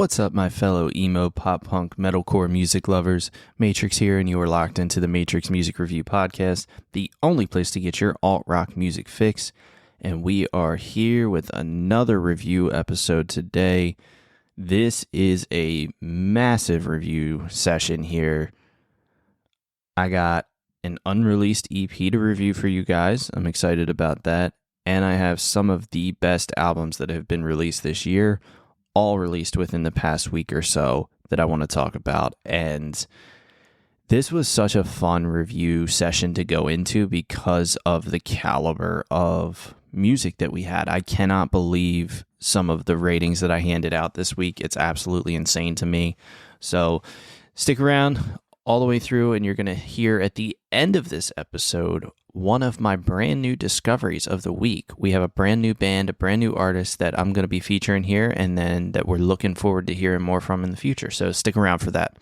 What's up, my fellow emo, pop punk, metalcore music lovers? Matrix here, and you are locked into the Matrix Music Review Podcast, the only place to get your alt-rock music fix. And we are here with another review episode today. This is a massive review session here. I got an unreleased EP to review for you guys. I'm excited about that. And I have some of the best albums that have been released this year, all released within the past week or so, that I want to talk about. And this was such a fun review session to go into because of the caliber of music that we had. I cannot believe some of the ratings that I handed out this week. It's absolutely insane to me. So stick around all the way through, and you're going to hear at the end of this episode one of my brand new discoveries of the week. We have a brand new band, a brand new artist that I'm going to be featuring here, and then that we're looking forward to hearing more from in the future. So stick around for that.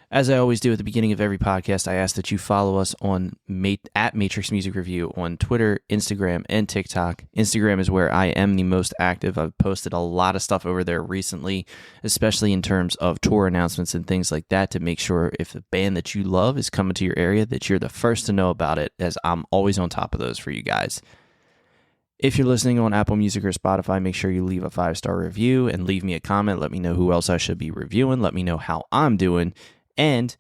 As I always do at the beginning of every podcast, I ask that you follow us on at Matrix Music Review on Twitter, Instagram, and TikTok. Instagram is where I am the most active. I've posted a lot of stuff over there recently, especially in terms of tour announcements and things like that, to make sure if the band that you love is coming to your area, that you're the first to know about it, as I'm always on top of those for you guys. If you're listening on Apple Music or Spotify, make sure you leave a 5-star review and leave me a comment. Let me know who else I should be reviewing. Let me know how I'm doing. And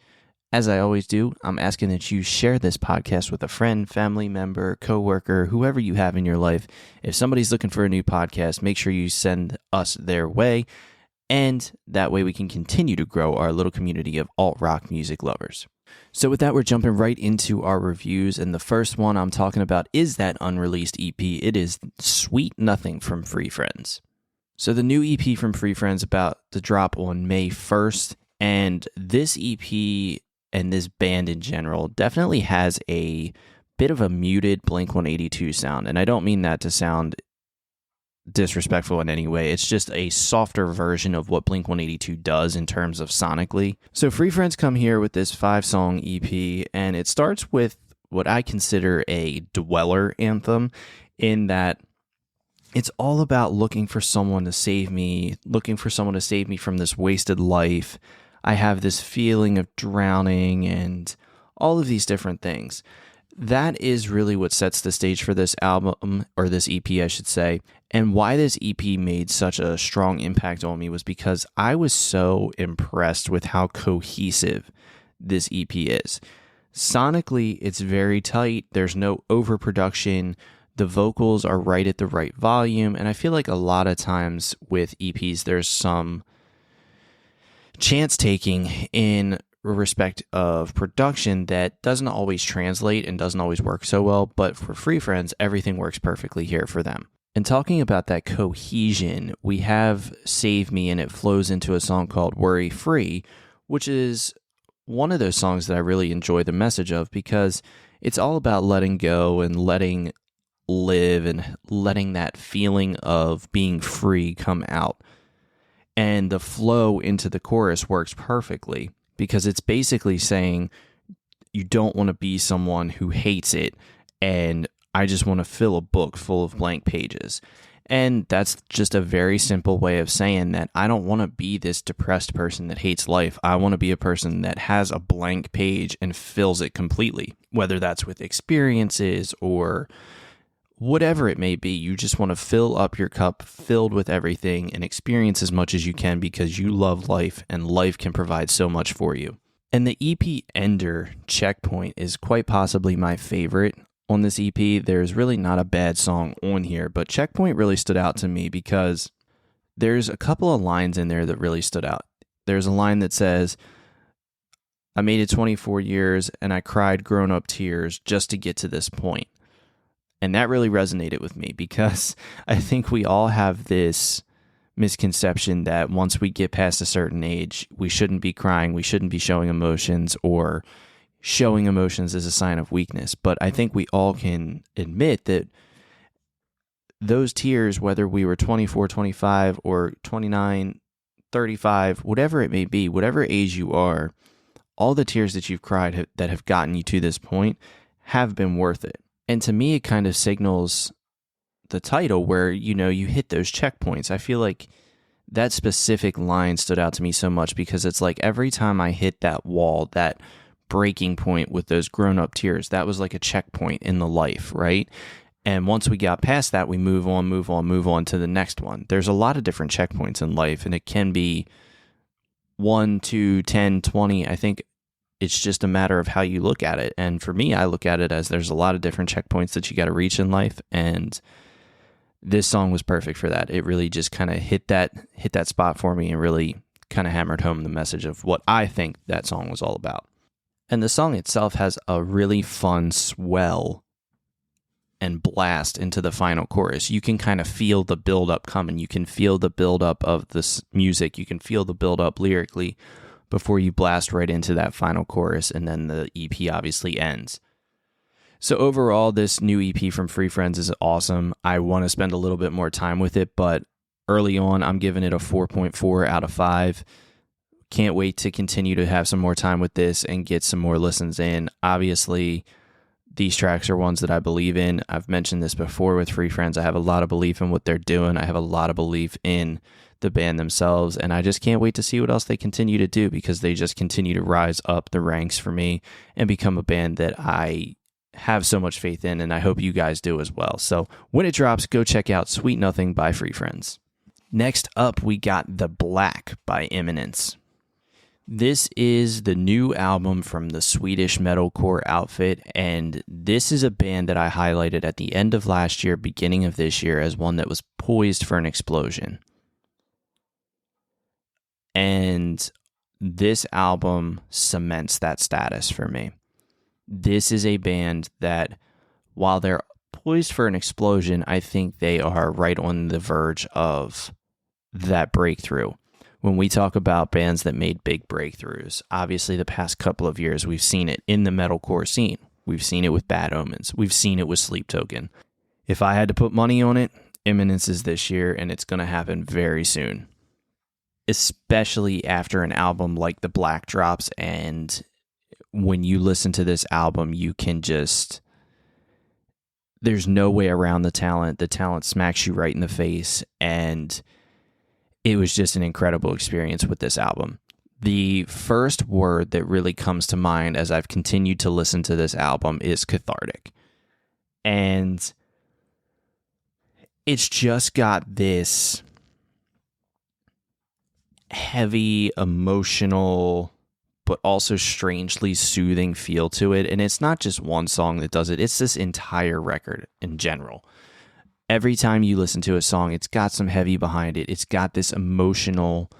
as I always do, I'm asking that you share this podcast with a friend, family member, coworker, whoever you have in your life. If somebody's looking for a new podcast, make sure you send us their way. And that way we can continue to grow our little community of alt-rock music lovers. So with that, we're jumping right into our reviews. And the first one I'm talking about is that unreleased EP. It is Sweet Nothing from Free Friends. So the new EP from Free Friends about to drop on May 1st. And this EP and this band in general definitely has a bit of a muted Blink-182 sound. And I don't mean that to sound disrespectful in any way. It's just a softer version of what Blink-182 does in terms of sonically. So Free Friends come here with this 5-song EP, and it starts with what I consider a dweller anthem, in that it's all about looking for someone to save me from this wasted life. I have this feeling of drowning and all of these different things. That is really what sets the stage for this album, or this EP, I should say. And why this EP made such a strong impact on me was because I was so impressed with how cohesive this EP is. Sonically, it's very tight. There's no overproduction. The vocals are right at the right volume. And I feel like a lot of times with EPs, there's some chance taking in respect of production that doesn't always translate and doesn't always work so well. But for Free Friends, everything works perfectly here for them. And talking about that cohesion, we have Save Me, and it flows into a song called Worry Free, which is one of those songs that I really enjoy the message of, because it's all about letting go and letting live and letting that feeling of being free come out. And the flow into the chorus works perfectly, because it's basically saying you don't want to be someone who hates it, and I just want to fill a book full of blank pages. And that's just a very simple way of saying that I don't want to be this depressed person that hates life. I want to be a person that has a blank page and fills it completely, whether that's with experiences or whatever it may be. You just want to fill up your cup filled with everything and experience as much as you can, because you love life and life can provide so much for you. And the EP ender, Checkpoint, is quite possibly my favorite on this EP. There's really not a bad song on here, but Checkpoint really stood out to me because there's a couple of lines in there that really stood out. There's a line that says, I made it 24 years and I cried grown-up tears just to get to this point. And that really resonated with me, because I think we all have this misconception that once we get past a certain age, we shouldn't be crying, we shouldn't be showing emotions, or showing emotions is a sign of weakness. But I think we all can admit that those tears, whether we were 24, 25, or 29, 35, whatever it may be, whatever age you are, all the tears that you've cried that have gotten you to this point have been worth it. And to me, it kind of signals the title where, you hit those checkpoints. I feel like that specific line stood out to me so much because it's like every time I hit that wall, that breaking point with those grown-up tears, that was like a checkpoint in the life, right? And once we got past that, we move on to the next one. There's a lot of different checkpoints in life, and it can be 1, 2, 10, 20. I think it's just a matter of how you look at it. And for me, I look at it as there's a lot of different checkpoints that you got to reach in life, and this song was perfect for that. It really just kind of hit that spot for me and really kind of hammered home the message of what I think that song was all about. And the song itself has a really fun swell and blast into the final chorus. You can kind of feel the build-up coming. You can feel the build-up of this music. You can feel the build-up lyrically before you blast right into that final chorus, and then the EP obviously ends. So overall, this new EP from Free Friends is awesome. I want to spend a little bit more time with it, but early on, I'm giving it a 4.4 out of 5. Can't wait to continue to have some more time with this and get some more listens in. Obviously, these tracks are ones that I believe in. I've mentioned this before with Free Friends. I have a lot of belief in what they're doing. I have a lot of belief in the band themselves, and I just can't wait to see what else they continue to do, because they just continue to rise up the ranks for me and become a band that I have so much faith in, and I hope you guys do as well. So when it drops, go check out Sweet Nothing by Free Friends. Next up, we got The Black by Imminence. This is the new album from the Swedish metalcore outfit, and this is a band that I highlighted at the end of last year, beginning of this year, as one that was poised for an explosion. And this album cements that status for me. This is a band that, while they're poised for an explosion, I think they are right on the verge of that breakthrough. When we talk about bands that made big breakthroughs, obviously the past couple of years we've seen it in the metalcore scene. We've seen it with Bad Omens. We've seen it with Sleep Token. If I had to put money on it, Imminence is this year, and it's going to happen very soon. Especially after an album like The Black drops, and when you listen to this album, you can just, there's no way around the talent. The talent smacks you right in the face, and it was just an incredible experience with this album. The first word that really comes to mind as I've continued to listen to this album is cathartic. And it's just got this heavy, emotional, but also strangely soothing feel to it. And it's not just one song that does it, it's this entire record in general. Every time you listen to a song, it's got some heavy behind it. It's got this emotional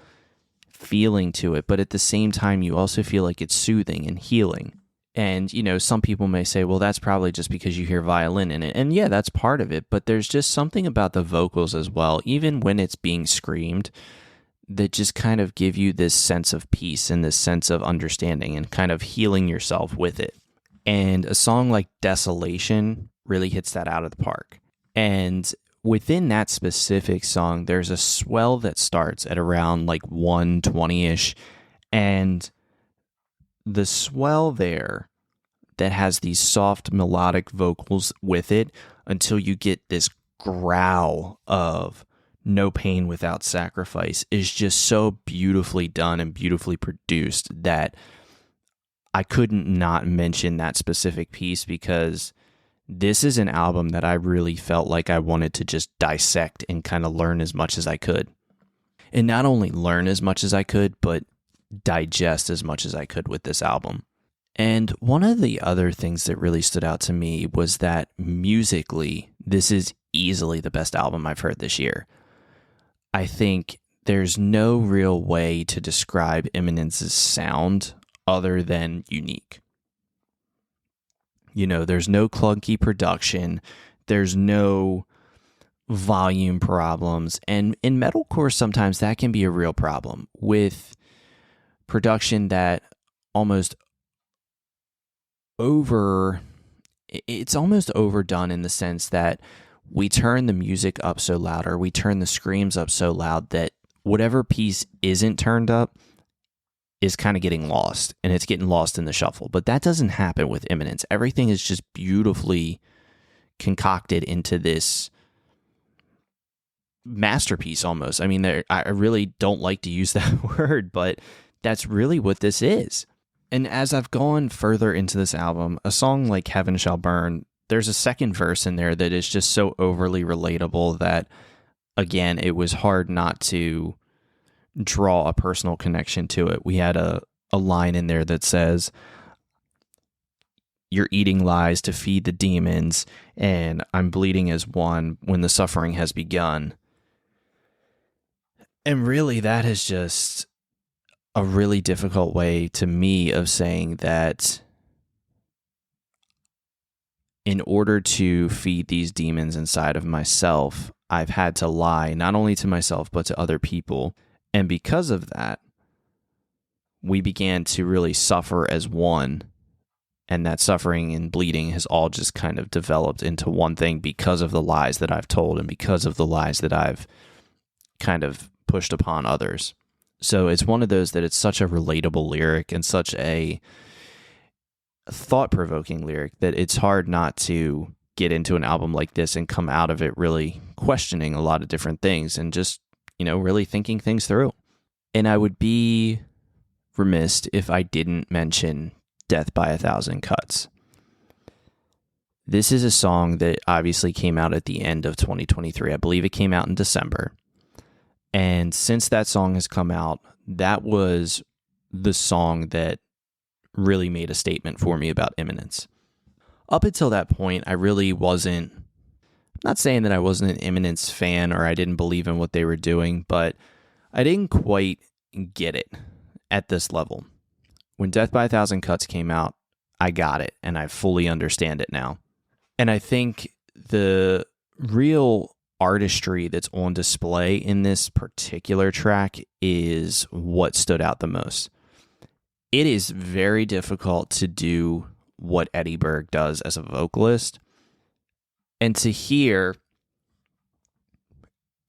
feeling to it, but at the same time, you also feel like it's soothing and healing. And, you know, some people may say, well, that's probably just because you hear violin in it. And yeah, that's part of it, but there's just something about the vocals as well, even when it's being screamed, that just kind of give you this sense of peace and this sense of understanding and kind of healing yourself with it. And a song like Desolation really hits that out of the park. And within that specific song, there's a swell that starts at around like 120-ish. And the swell there that has these soft melodic vocals with it until you get this growl of No Pain Without Sacrifice is just so beautifully done and beautifully produced that I couldn't not mention that specific piece, because this is an album that I really felt like I wanted to just dissect and kind of learn as much as I could. And not only learn as much as I could, but digest as much as I could with this album. And one of the other things that really stood out to me was that musically, this is easily the best album I've heard this year. I think there's no real way to describe Imminence's sound other than unique. You know, there's no clunky production, there's no volume problems, and in metalcore sometimes that can be a real problem with production that it's almost overdone in the sense that we turn the music up so loud, or we turn the screams up so loud that whatever piece isn't turned up is kind of getting lost, and it's getting lost in the shuffle. But that doesn't happen with Imminence. Everything is just beautifully concocted into this masterpiece almost. I mean, I really don't like to use that word, but that's really what this is. And as I've gone further into this album, a song like Heaven Shall Burn, there's a second verse in there that is just so overly relatable that, again, it was hard not to draw a personal connection to it. We had a line in there that says, "You're eating lies to feed the demons, and I'm bleeding as one when the suffering has begun." And really, that is just a really difficult way to me of saying that in order to feed these demons inside of myself, I've had to lie not only to myself, but to other people. And because of that, we began to really suffer as one. And that suffering and bleeding has all just kind of developed into one thing because of the lies that I've told and because of the lies that I've kind of pushed upon others. So it's one of those that it's such a relatable lyric and such a thought-provoking lyric that it's hard not to get into an album like this and come out of it really questioning a lot of different things and just, really thinking things through. And I would be remiss if I didn't mention Death by a Thousand Cuts. This is a song that obviously came out at the end of 2023. I believe it came out in December. And since that song has come out, that was the song that really made a statement for me about Imminence. Up until that point, I really wasn't, I'm not saying that I wasn't an Imminence fan or I didn't believe in what they were doing, but I didn't quite get it at this level. When Death by a Thousand Cuts came out, I got it, and I fully understand it now. And I think the real artistry that's on display in this particular track is what stood out the most. It is very difficult to do what Eddie Berg does as a vocalist, and to hear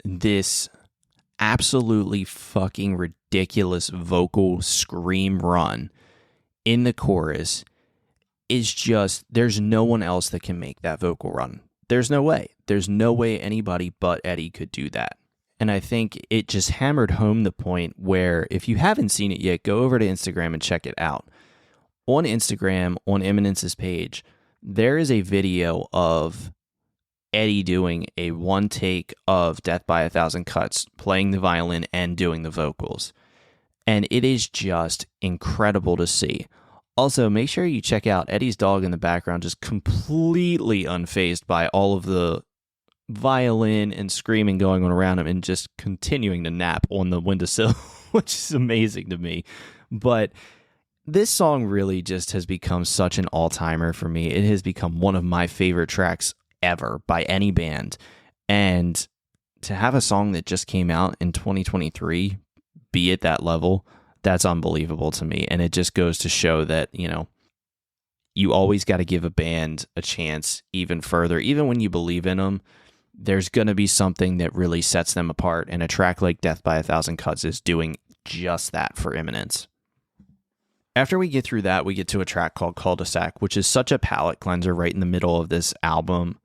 this absolutely fucking ridiculous vocal scream run in the chorus is just, there's no one else that can make that vocal run. There's no way. There's no way anybody but Eddie could do that. And I think it just hammered home the point where, if you haven't seen it yet, go over to Instagram and check it out. On Instagram, on Imminence's page, there is a video of Eddie doing a one take of Death by a Thousand Cuts, playing the violin and doing the vocals. And it is just incredible to see. Also, make sure you check out Eddie's dog in the background, just completely unfazed by all of the violin and screaming going on around him and just continuing to nap on the windowsill, which is amazing to me. But this song really just has become such an all-timer for me. It has become one of my favorite tracks ever by any band. And to have a song that just came out in 2023 be at that level, that's unbelievable to me. And it just goes to show that, you always got to give a band a chance even further. Even when you believe in them, there's going to be something that really sets them apart. And a track like Death by a Thousand Cuts is doing just that for Imminence. After we get through that, we get to a track called Cul-de-sac, which is such a palate cleanser right in the middle of this album,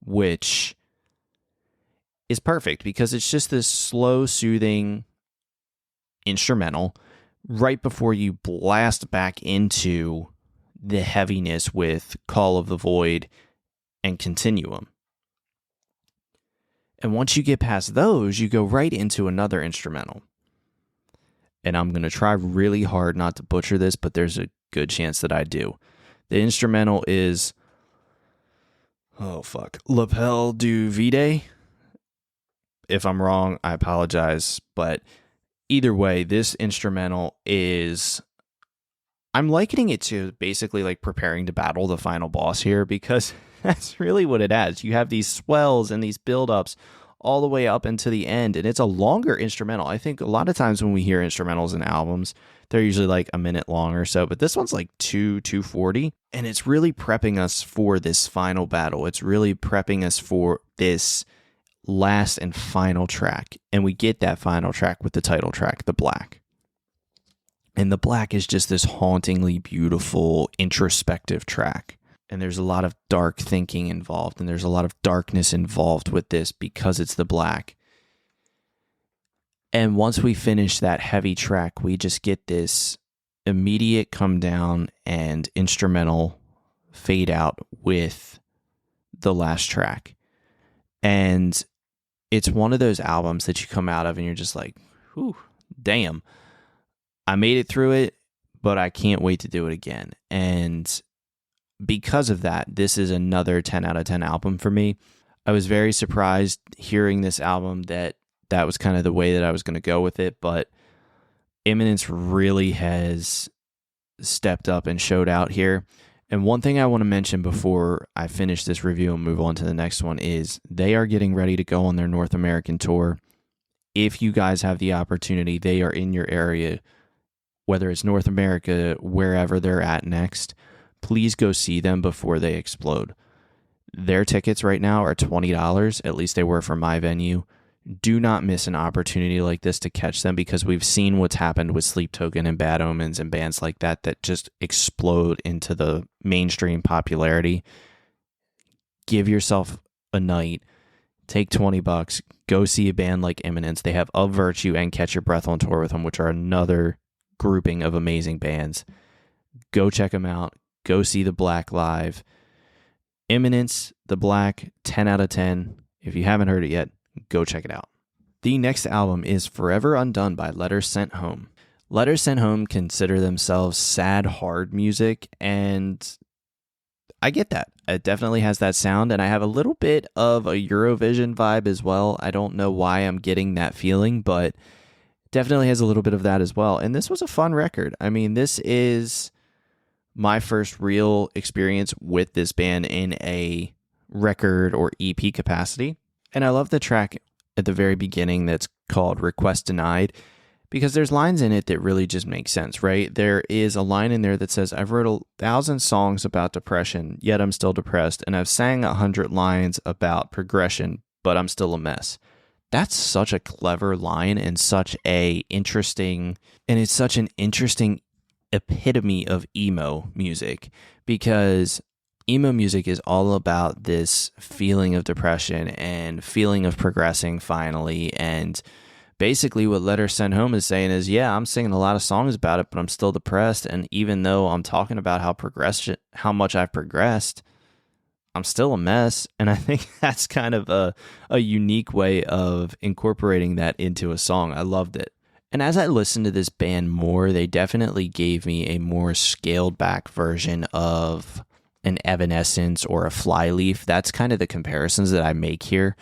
which is perfect because it's just this slow, soothing instrumental right before you blast back into the heaviness with Call of the Void and Continuum. And once you get past those, you go right into another instrumental. And I'm going to try really hard not to butcher this, but there's a good chance that I do. The instrumental is, L'appel du Vide. If I'm wrong, I apologize. But either way, this instrumental is, I'm likening it to basically like preparing to battle the final boss here, because that's really what it has. You have these swells and these build-ups all the way up into the end, and it's a longer instrumental. I think a lot of times when we hear instrumentals in albums, they're usually like a minute long or so, but this one's like 2:40, and it's really prepping us for this final battle. It's really prepping us for this last and final track, and we get that final track with the title track, The Black. And The Black is just this hauntingly beautiful, introspective track. And there's a lot of dark thinking involved, and there's a lot of darkness involved with this because it's The Black. And once we finish that heavy track, we just get this immediate come down and instrumental fade out with the last track. And it's one of those albums that you come out of and you're just like, whew, damn, I made it through it, but I can't wait to do it again. And because of that, this is another 10 out of 10 album for me. I was very surprised hearing this album that was kind of the way that I was going to go with it, but Imminence really has stepped up and showed out here. And one thing I want to mention before I finish this review and move on to the next one is they are getting ready to go on their North American tour. If you guys have the opportunity, they are in your area, whether it's North America, wherever they're at next, please go see them before they explode. Their tickets right now are $20, at least they were for my venue. Do not miss an opportunity like this to catch them, because we've seen what's happened with Sleep Token and Bad Omens and bands like that just explode into the mainstream popularity. Give yourself a night, take $20, go see a band like Imminence. They have Of Virtue and Catch Your Breath on tour with them, which are another grouping of amazing bands. Go check them out. Go see The Black live. Imminence, The Black, 10 out of 10. If you haven't heard it yet, go check it out. The next album is Forever Undone by Letters Sent Home. Letters Sent Home consider themselves sad, hard music, and I get that. It definitely has that sound, and I have a little bit of a Eurovision vibe as well. I don't know why I'm getting that feeling, but definitely has a little bit of that as well. And this was a fun record. I mean, this is my first real experience with this band in a record or EP capacity. And I love the track at the very beginning that's called Request Denied, because there's lines in it that really just make sense, right? There is a line in there that says, I've wrote 1,000 songs about depression, yet I'm still depressed, and I've sang 100 lines about progression, but I'm still a mess. That's such a clever line and such a interesting, and it's such an interesting epitome of emo music, because emo music is all about this feeling of depression and feeling of progressing finally. And basically what Letters Sent Home is saying is, yeah, I'm singing a lot of songs about it, but I'm still depressed. And even though I'm talking about how much I've progressed, I'm still a mess. And I think that's kind of a unique way of incorporating that into a song. I loved it. And as I listened to this band more, they definitely gave me a more scaled back version of an Evanescence or a Flyleaf. That's kind of the comparisons that I make here.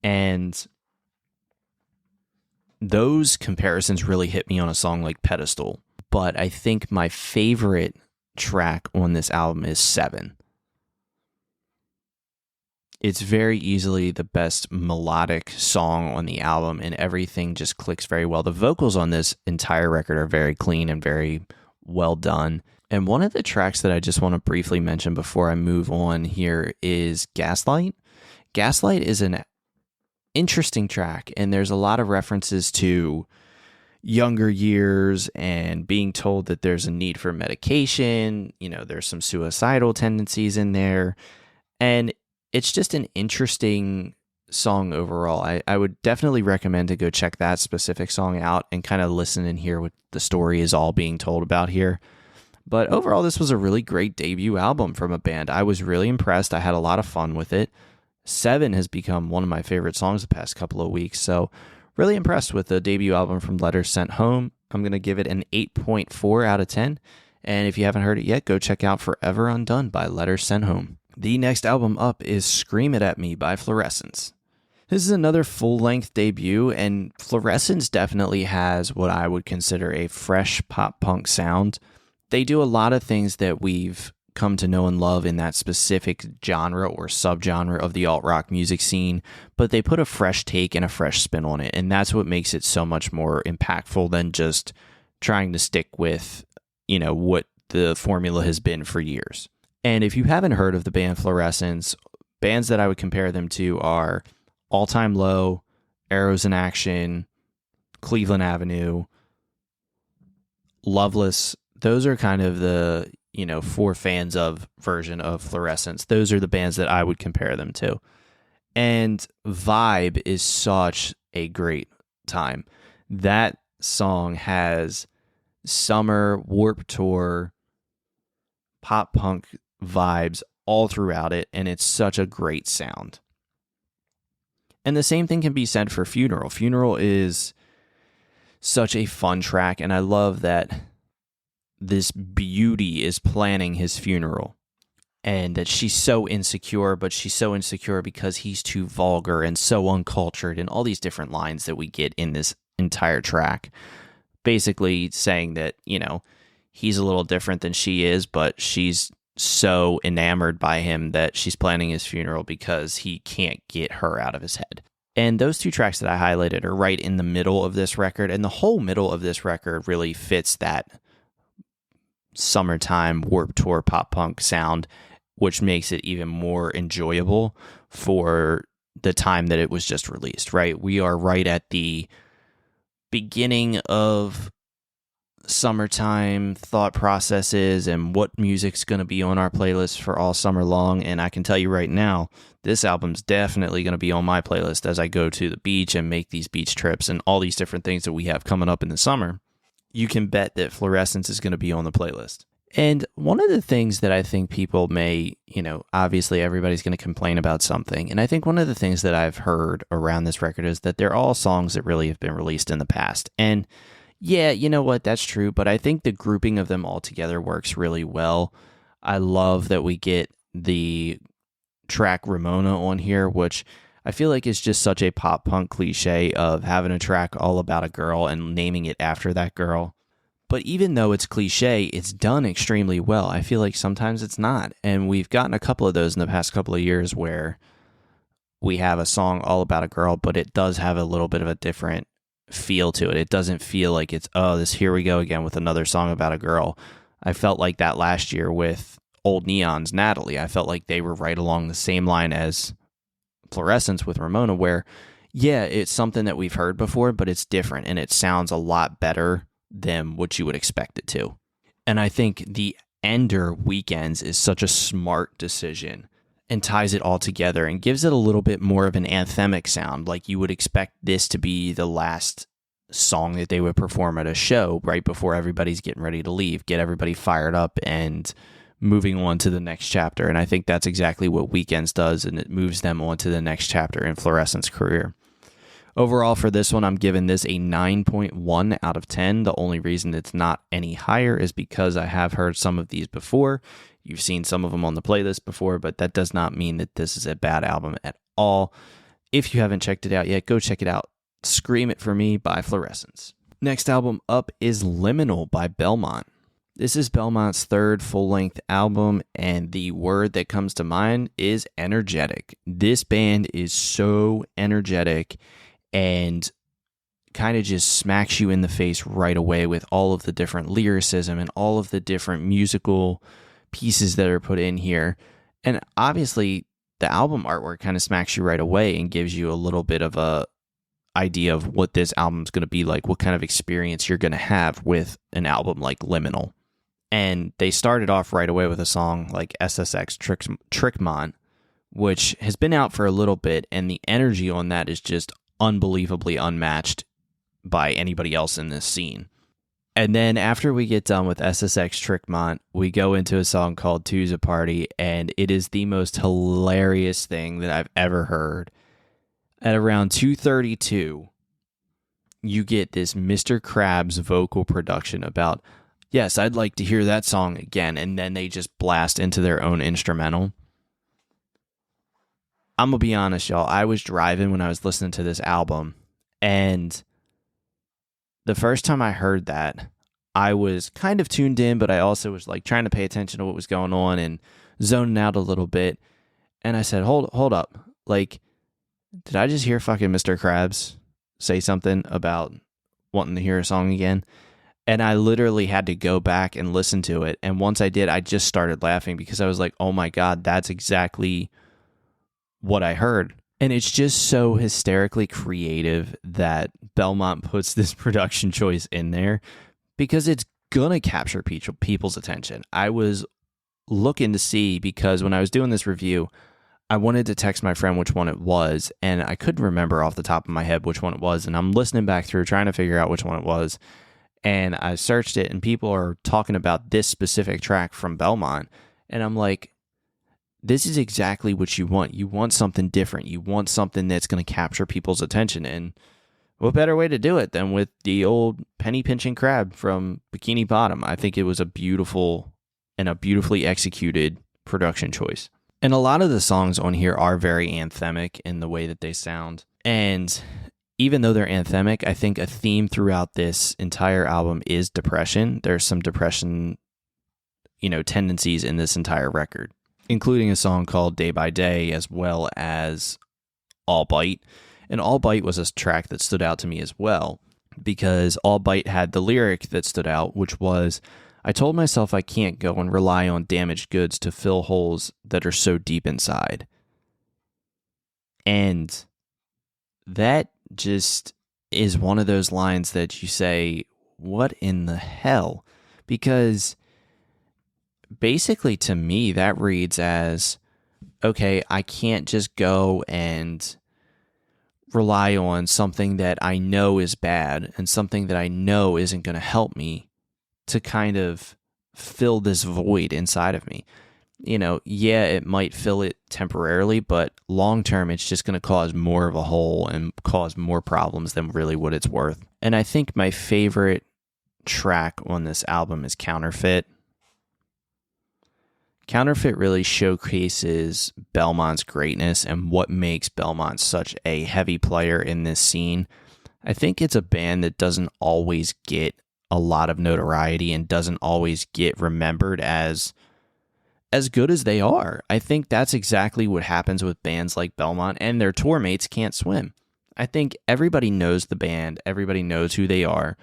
And those comparisons really hit me on a song like Pedestal. But I think my favorite track on this album is 7. It's very easily the best melodic song on the album, and everything just clicks very well. The vocals on this entire record are very clean and very well done. And one of the tracks that I just want to briefly mention before I move on here is Gaslight. Gaslight is an interesting track, and there's a lot of references to younger years and being told that there's a need for medication. You know, there's some suicidal tendencies in there, and it's just an interesting song overall. I would definitely recommend to go check that specific song out and kind of listen and hear what the story is all being told about here. But overall, this was a really great debut album from a band. I was really impressed. I had a lot of fun with it. 7 has become one of my favorite songs the past couple of weeks, so really impressed with the debut album from Letters Sent Home. I'm going to give it an 8.4 out of 10, and if you haven't heard it yet, go check out Forever Undone by Letters Sent Home. The next album up is Scream It At Me by Fluorescents. This is another full-length debut, and Fluorescents definitely has what I would consider a fresh pop-punk sound. They do a lot of things that we've come to know and love in that specific genre or subgenre of the alt-rock music scene, but they put a fresh take and a fresh spin on it, and that's what makes it so much more impactful than just trying to stick with, you know, what the formula has been for years. And if you haven't heard of the band Fluorescents, bands that I would compare them to are All Time Low, Arrows in Action, Cleveland Avenue, Loveless. Those are kind of the, you know, for fans of version of Fluorescents. Those are the bands that I would compare them to. And Vibe is such a great time. That song has summer Warped Tour pop punk vibes all throughout it, and it's such a great sound. And the same thing can be said for Funeral. Funeral is such a fun track, and I love that this beauty is planning his funeral, and that she's so insecure, but she's so insecure because he's too vulgar and so uncultured, and all these different lines that we get in this entire track. Basically saying that, he's a little different than she is, but she's so enamored by him that she's planning his funeral because he can't get her out of his head. And those two tracks that I highlighted are right in the middle of this record, and the whole middle of this record really fits that summertime Warped Tour pop punk sound, which makes it even more enjoyable for the time that it was just released, right? We are right at the beginning of summertime thought processes and what music's going to be on our playlist for all summer long. And I can tell you right now, this album's definitely going to be on my playlist as I go to the beach and make these beach trips and all these different things that we have coming up in the summer. You can bet that Fluorescents is going to be on the playlist. And one of the things that I think people may, obviously everybody's going to complain about something. And I think one of the things that I've heard around this record is that they're all songs that really have been released in the past. And yeah, you know what? That's true. But I think the grouping of them all together works really well. I love that we get the track Ramona on here, which I feel like is just such a pop punk cliche of having a track all about a girl and naming it after that girl. But even though it's cliche, it's done extremely well. I feel like sometimes it's not. And we've gotten a couple of those in the past couple of years where we have a song all about a girl, but it does have a little bit of a different feel to it. It doesn't feel like it's, here we go again with another song about a girl. I felt like that last year with Old Neon's Natalie. I felt like they were right along the same line as Fluorescents with Ramona, where, yeah, it's something that we've heard before, but it's different and it sounds a lot better than what you would expect it to. And I think the Ender Weekends is such a smart decision and ties it all together and gives it a little bit more of an anthemic sound. Like you would expect this to be the last song that they would perform at a show right before everybody's getting ready to leave, get everybody fired up and moving on to the next chapter. And I think that's exactly what Weekends does, and it moves them on to the next chapter in Fluorescent's career. Overall, for this one, I'm giving this a 9.1 out of 10. The only reason it's not any higher is because I have heard some of these before. You've seen some of them on the playlist before, but that does not mean that this is a bad album at all. If you haven't checked it out yet, go check it out. Scream It For Me by Fluorescents. Next album up is Liminal by Belmont. This is Belmont's third full-length album, and the word that comes to mind is energetic. This band is so energetic and kind of just smacks you in the face right away with all of the different lyricism and all of the different musical pieces that are put in here. And obviously, the album artwork kind of smacks you right away and gives you a little bit of a idea of what this album's going to be like, what kind of experience you're going to have with an album like Liminal. And they started off right away with a song like SSX Trickmont, which has been out for a little bit, and the energy on that is just unbelievably unmatched by anybody else in this scene. And then after we get done with SSX Trickmont, we go into a song called Two's a Party, and it is the most hilarious thing that I've ever heard. At around 2:32, you get this Mr. Krabs vocal production about, yes, I'd like to hear that song again, and then they just blast into their own instrumental. I'm going to be honest, y'all. I was driving when I was listening to this album, and the first time I heard that, I was kind of tuned in, but I also was like trying to pay attention to what was going on and zoning out a little bit. And I said, hold up. Like, did I just hear fucking Mr. Krabs say something about wanting to hear a song again? And I literally had to go back and listen to it. And once I did, I just started laughing because I was like, oh my God, that's exactly what I heard. And it's just so hysterically creative that Belmont puts this production choice in there because it's gonna capture people's attention. I was looking to see, because when I was doing this review, I wanted to text my friend which one it was, and I couldn't remember off the top of my head which one it was, and I'm listening back through trying to figure out which one it was, and I searched it, and people are talking about this specific track from Belmont, and I'm like, this is exactly what you want. You want something different. You want something that's going to capture people's attention, and what better way to do it than with the old penny pinching crab from Bikini Bottom? I think it was a beautiful and a beautifully executed production choice. And a lot of the songs on here are very anthemic in the way that they sound. And even though they're anthemic, I think a theme throughout this entire album is depression. There's some depression, tendencies in this entire record, including a song called Day by Day, as well as All Bite. And All Bite was a track that stood out to me as well, because All Bite had the lyric that stood out, which was, I told myself I can't go and rely on damaged goods to fill holes that are so deep inside. And that just is one of those lines that you say, what in the hell? Because basically to me, that reads as, okay, I can't just go and rely on something that I know is bad and something that I know isn't going to help me to kind of fill this void inside of me. Yeah, it might fill it temporarily, but long term, it's just going to cause more of a hole and cause more problems than really what it's worth. And I think my favorite track on this album is Counterfeit. Counterfeit really showcases Belmont's greatness and what makes Belmont such a heavy player in this scene. I think it's a band that doesn't always get a lot of notoriety and doesn't always get remembered as good as they are. I think that's exactly what happens with bands like Belmont, and their tour mates can't swim. I think everybody knows the band, everybody knows who they are,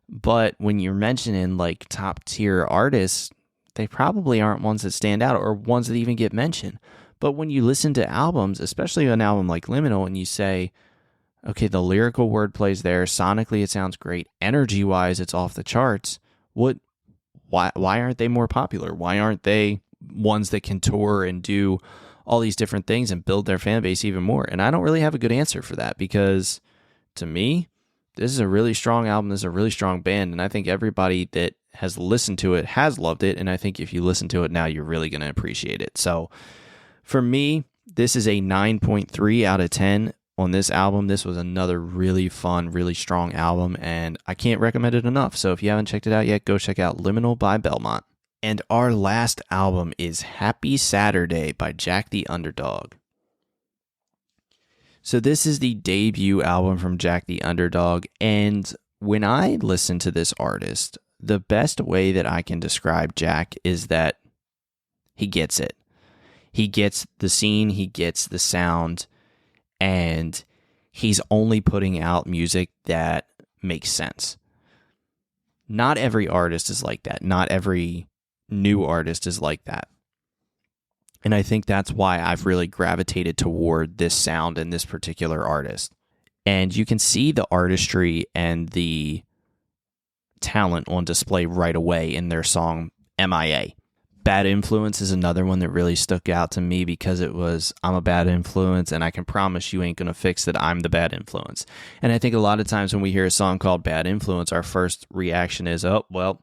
but when you're mentioning like top tier artists, they probably aren't ones that stand out or ones that even get mentioned. But when you listen to albums, especially an album like Liminal, and you say, okay, the lyrical wordplay's there, sonically it sounds great, energy-wise it's off the charts, why aren't they more popular? Why aren't they ones that can tour and do all these different things and build their fan base even more? And I don't really have a good answer for that, because to me, this is a really strong album, this is a really strong band, and I think everybody that has listened to it has loved it, and I think if you listen to it now, you're really going to appreciate it. So for me, this is a 9.3 out of 10 on this album. This was another really fun, really strong album, and I can't recommend it enough. So if you haven't checked it out yet, go check out Liminal by Belmont. And our last album is Happy Saturday by Jack the Underdog. So this is the debut album from Jack the Underdog, and when I listen to this artist, the best way that I can describe Jack is that he gets it. He gets the scene, he gets the sound, and he's only putting out music that makes sense. Not every artist is like that. Not every new artist is like that. And I think that's why I've really gravitated toward this sound and this particular artist. And you can see the artistry and the talent on display right away in their song MIA. Bad Influence is another one that really stuck out to me, because it was, I'm a bad influence and I can promise you ain't gonna fix that I'm the bad influence. And I think a lot of times when we hear a song called Bad Influence, our first reaction is, oh, well,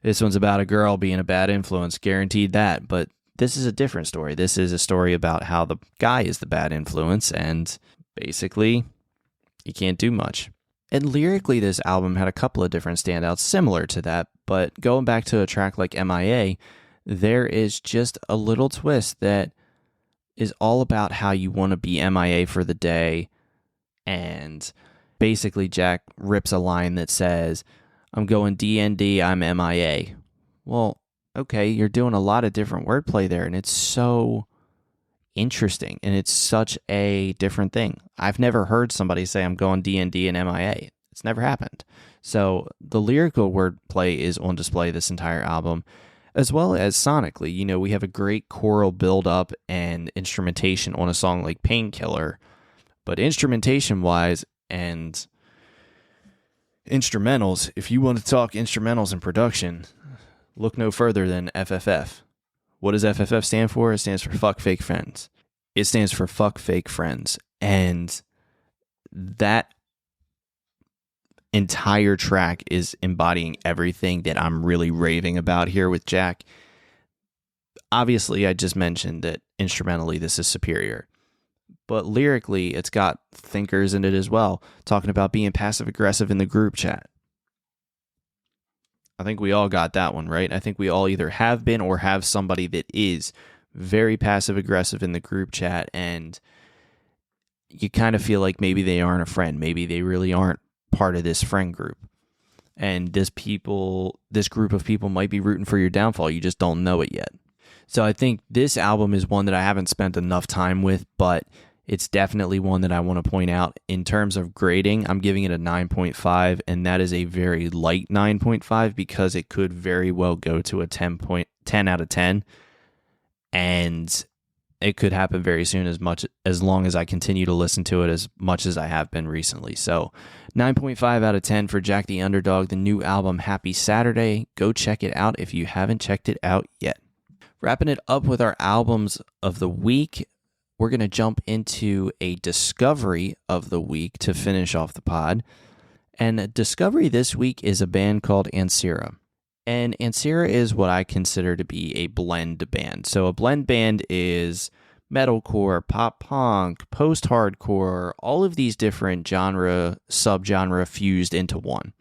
this one's about a girl being a bad influence, guaranteed that. But this is a different story. This is a story about how the guy is the bad influence, and basically he can't do much. And lyrically, this album had a couple of different standouts similar to that, but going back to a track like MIA, there is just a little twist that is all about how you want to be MIA for the day. And basically, Jack rips a line that says, I'm going DND, I'm MIA. Well, okay, you're doing a lot of different wordplay there, and it's so interesting, and it's such a different thing. I've never heard somebody say I'm going D&D and MIA. It's never happened. So the lyrical wordplay is on display this entire album, as well as sonically. We have a great choral build-up and instrumentation on a song like Painkiller, but instrumentation-wise and instrumentals, if you want to talk instrumentals and production, look no further than FFF. What does FFF stand for? It stands for Fuck Fake Friends. It stands for Fuck Fake Friends. And that entire track is embodying everything that I'm really raving about here with Jack. Obviously, I just mentioned that instrumentally this is superior. But lyrically, it's got thinkers in it as well, talking about being passive-aggressive in the group chat. I think we all got that one, right? I think we all either have been or have somebody that is very passive-aggressive in the group chat, and you kind of feel like maybe they aren't a friend. Maybe they really aren't part of this friend group. And this group of people might be rooting for your downfall. You just don't know it yet. So I think this album is one that I haven't spent enough time with, but it's definitely one that I want to point out. In terms of grading, I'm giving it a 9.5, and that is a very light 9.5 because it could very well go to a 10 out of 10, and it could happen very soon as long as I continue to listen to it as much as I have been recently. So 9.5 out of 10 for Jack the Underdog, the new album Happy Saturday. Go check it out if you haven't checked it out yet. Wrapping it up with our albums of the week, we're going to jump into a discovery of the week to finish off the pod. And a discovery this week is a band called Ancira. And Ancira is what I consider to be a blend band. So a blend band is metalcore, pop punk, post-hardcore, all of these different subgenre fused into one.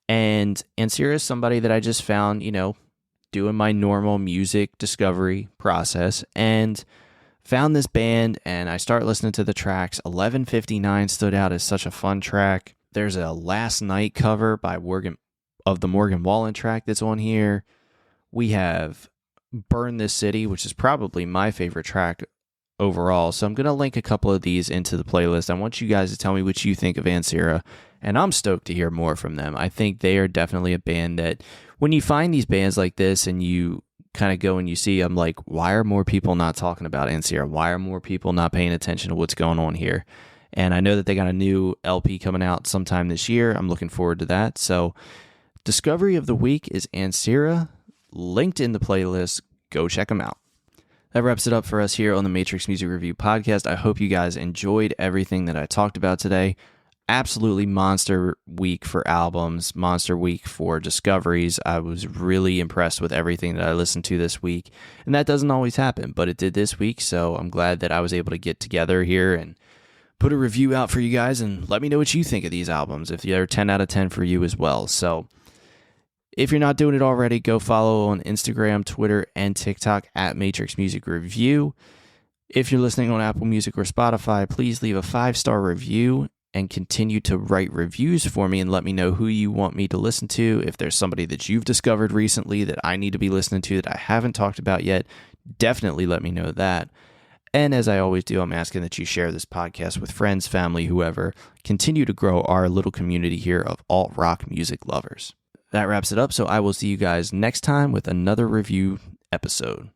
And Ancira is somebody that I just found, doing my normal music discovery process, and found this band, and I start listening to the tracks. 11:59 stood out as such a fun track. There's a Last Night cover by the Morgan Wallen track that's on here. We have Burn This City, which is probably my favorite track overall. So I'm going to link a couple of these into the playlist. I want you guys to tell me what you think of Ancira, and I'm stoked to hear more from them. I think they are definitely a band that when you find these bands like this and you kind of go and you see, I'm like, why are more people not talking about Ancira? Why are more people not paying attention to what's going on here? And I know that they got a new LP coming out sometime this year. I'm looking forward to that. So discovery of the week is Ancira, linked in the playlist. Go check them out. That wraps it up for us here on the Matrix Music Review Podcast. I hope you guys enjoyed everything that I talked about today. Absolutely monster week for albums, monster week for discoveries. I was really impressed with everything that I listened to this week, and that doesn't always happen, but it did this week, so I'm glad that I was able to get together here and put a review out for you guys, and let me know what you think of these albums, if they're 10 out of 10 for you as well. So if you're not doing it already, go follow on Instagram, Twitter, and TikTok at Matrix Music Review. If you're listening on Apple Music or Spotify, please leave a 5-star review and continue to write reviews for me and let me know who you want me to listen to. If there's somebody that you've discovered recently that I need to be listening to that I haven't talked about yet, definitely let me know that. And as I always do, I'm asking that you share this podcast with friends, family, whoever. Continue to grow our little community here of alt-rock music lovers. That wraps it up, so I will see you guys next time with another review episode.